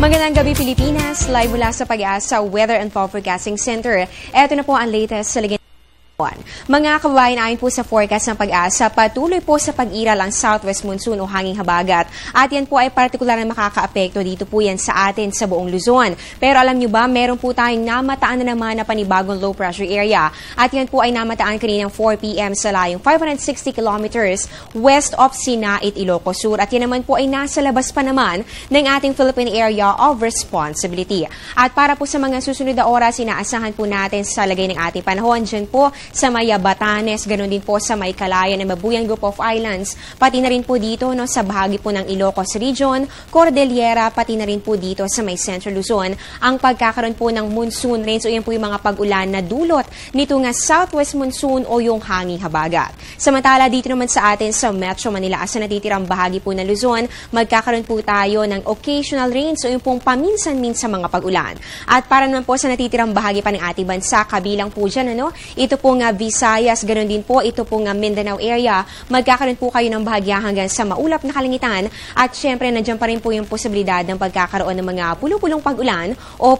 Magandang gabi Pilipinas, live mula sa Pag-asa Weather and Forecasting Center. Ito na po ang latest sa lagay. Mga kababayan, ayon po sa forecast ng Pag-asa, patuloy po sa pag-iral ang southwest monsoon o hanging habagat. At yan po ay partikular na makakaapekto dito po yan sa atin sa buong Luzon. Pero alam nyo ba, meron po tayong namataan na naman na panibagong low pressure area. At yan po ay namataan kaninang 4 p.m. sa layong 560 kilometers west of Sinait, Ilocos Sur. At yan naman po ay nasa labas pa naman ng ating Philippine Area of Responsibility. At para po sa mga susunod na oras, inaasahan po natin sa lagay ng ating panahon dyan po sa may Batanes, ganoon din po sa may Calayan ng Mabuyang Group of Islands, pati na rin po dito sa bahagi po ng Ilocos Region, Cordillera, pati na rin po dito sa may Central Luzon, ang pagkakaroon po ng monsoon rains o yan po yung mga pag-ulan na dulot nito nga southwest monsoon o yung hanging habagat. Samantala dito naman sa atin sa Metro Manila, asa natitirang bahagi po ng Luzon, magkakaroon po tayo ng occasional rains o yung pong paminsan-minsan mga pag-ulan. At para naman po sa natitirang bahagi pa ng ating bansa, kabilang po dyan, ito po nga Visayas, ganoon din po, ito po nga Mindanao area, magkakaroon po kayo ng bahagya hanggang sa maulap na kalangitan at syempre nandiyan pa rin po yung posibilidad ng pagkakaroon ng mga pulong-pulong pag-ulan o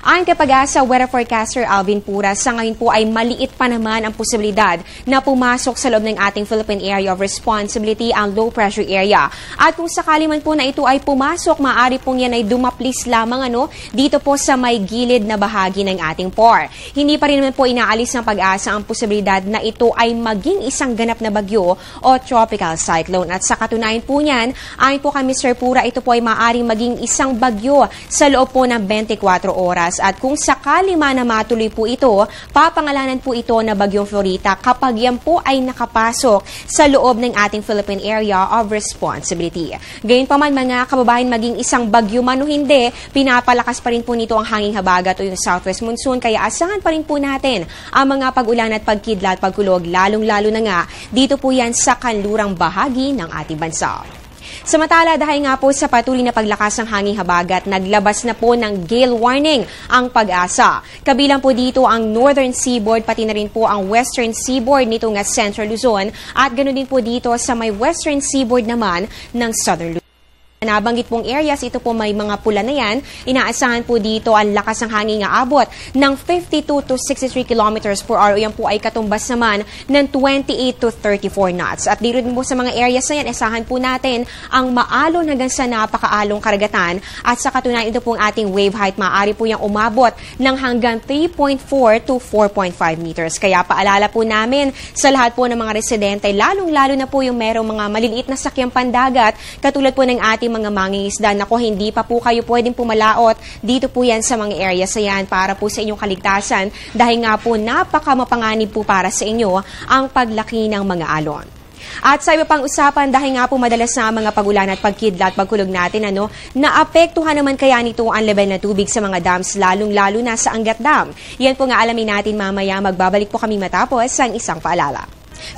Ayon kay Pag-asa Weather Forecaster Alvin Puras, sa ngayon po ay maliit pa naman ang posibilidad na pumasok sa loob ng ating Philippine Area of Responsibility ang low pressure area. At kung sakali man po na ito ay pumasok, maaari pong yan ay dumaplis lamang dito po sa may gilid na bahagi ng ating POR. Hindi pa rin naman po inaalis ng Pag-asa ang posibilidad na ito ay maging isang ganap na bagyo o tropical cyclone. At sa katunayan po niyan, ayon po kay Mr. Pura, ito po ay maaaring maging isang bagyo sa loob po ng 24 oras. At kung sakali man na matuloy po ito, papangalanan po ito na Bagyong Florita kapag yan po ay nakapasok sa loob ng ating Philippine Area of Responsibility. Gayunpaman mga kababayan, maging isang bagyo man o hindi, pinapalakas pa rin po nito ang hanging habagat o yung southwest monsoon, kaya asahan pa rin po natin ang mga pag-ulan at pagkidlat, pagkulog, lalong-lalo na nga dito po yan sa kanlurang bahagi ng ating bansa. Samantala, dahil nga po sa patuloy na paglakas ng hanging habagat, naglabas na po ng gale warning ang Pag-asa. Kabilang po dito ang northern seaboard, pati na rin po ang western seaboard nito nga Central Luzon at ganoon din po dito sa may western seaboard naman ng Southern Luzon. Nabanggit pong areas, ito po may mga pula na yan. Inaasahan po dito ang lakas ng hangin nga abot ng 52 to 63 kilometers per hour. Yan po ay katumbas naman ng 28 to 34 knots. At dito din po sa mga areas na yan, asahan po natin ang maalon hanggang sa napakaalong karagatan. At sa katunayan, ito pong ating wave height, maaari po yung umabot ng hanggang 3.4 to 4.5 meters. Kaya paalala po namin sa lahat po ng mga residente, lalong-lalo na po yung merong mga maliliit na sakyang pandagat, katulad po ng ating mga mangingisda. Naku, hindi pa po kayo pwedeng pumalaot dito po yan sa mga areas na yan para po sa inyong kaligtasan dahil nga po napakamapanganib po para sa inyo ang paglaki ng mga alon. At sa iba pang usapan, dahil nga po madalas na mga pag-ulan at pagkidlat, pagkulog natin, naapektuhan naman kaya nito ang level na tubig sa mga dams, lalong-lalo na sa Angat Dam. Yan po nga alamin natin mamaya, magbabalik po kami matapos ang isang paalala.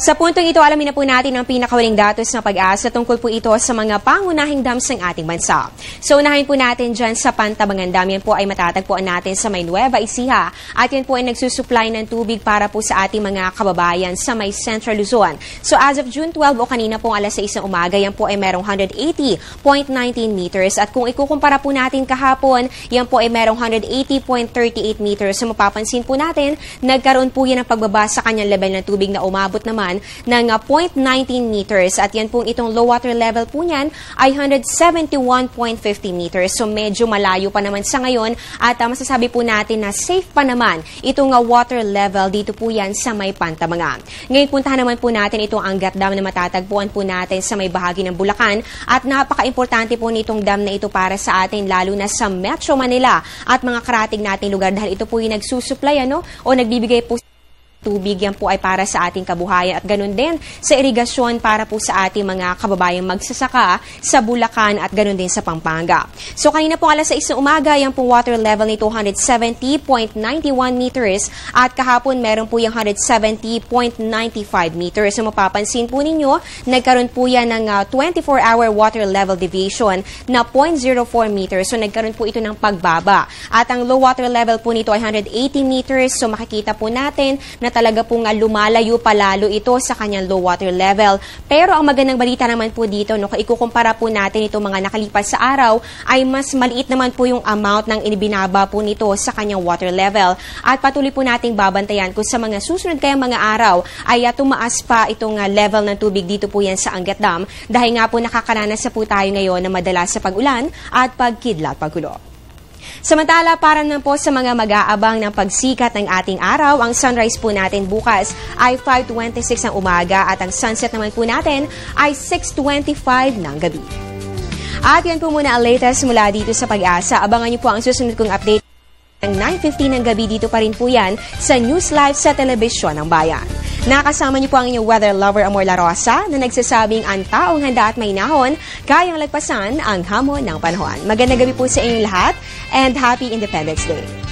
Sa puntong ito, alamin na po natin ang pinakawaling datos ng Pag-asa tungkol po ito sa mga pangunahing dams ng ating bansa. So, unahin po natin dyan sa Pantabangan Dam. Yan po ay matatagpuan natin sa may Nueva Ecija. At yan po ay nagsusupply ng tubig para po sa ating mga kababayan sa may Central Luzon. So, as of June 12 o kanina pong alas 6 ng umaga, yan po ay merong 180.19 meters. At kung ikukumpara po natin kahapon, yan po ay merong 180.38 meters. So, mapapansin po natin, nagkaroon po yan ng pagbaba sa kanyang level ng tubig na umabot naman ng 0.19 meters at yan pong itong low water level po niyan ay 171.50 meters. So medyo malayo pa naman sa ngayon at masasabi po natin na safe pa naman itong water level dito po yan sa may Pantabangan. Ngayon puntahan naman po natin itong Angat Dam na matatagpuan po natin sa may bahagi ng Bulacan at napaka-importante po nitong dam na ito para sa atin lalo na sa Metro Manila at mga karatig nating lugar dahil ito po yung nagsusupply o nagbibigay po tubig. Yan po ay para sa ating kabuhayan at ganun din sa irigasyon para po sa ating mga kababayang magsasaka sa Bulacan at ganun din sa Pampanga. So kanina po alas 6 ng umaga, yan po water level ni 270.91 meters at kahapon meron po yung 170.95 meters. So mapapansin po ninyo, nagkaroon po yan ng 24-hour water level deviation na 0.04 meters. So nagkaroon po ito ng pagbaba. At ang low water level po nito ay 180 meters. So makikita po natin na talaga pong lumalayo palalo ito sa kanyang low water level. Pero ang magandang balita naman po dito, no, kung ikukumpara po natin itong mga nakalipas sa araw, ay mas maliit naman po yung amount ng inibinaba po nito sa kanyang water level. At patuloy po nating babantayan kung sa mga susunod kayang mga araw ay tumaas pa itong level ng tubig dito po yan sa Angat Dam. Dahil nga po nakakaranas na po tayo ngayon na madalas sa pag-ulan at pagkidlat paggulo. Samantala, para naman po sa mga mag-aabang ng pagsikat ng ating araw, ang sunrise po natin bukas ay 5:26 ng umaga at ang sunset naman po natin ay 6:25 ng gabi. At yan po muna ang latest mula dito sa Pag-asa. Abangan niyo po ang susunod kong update ng 9:15 ng gabi. Dito pa rin po yan sa News Live sa Telebisyon ng Bayan. Nakasama niyo po ang inyong weather lover Amor La Rosa na nagsasabing ang taong handa at may nahon kayang lagpasan ang hamon ng panahon. Magandang gabi po sa inyong lahat and Happy Independence Day!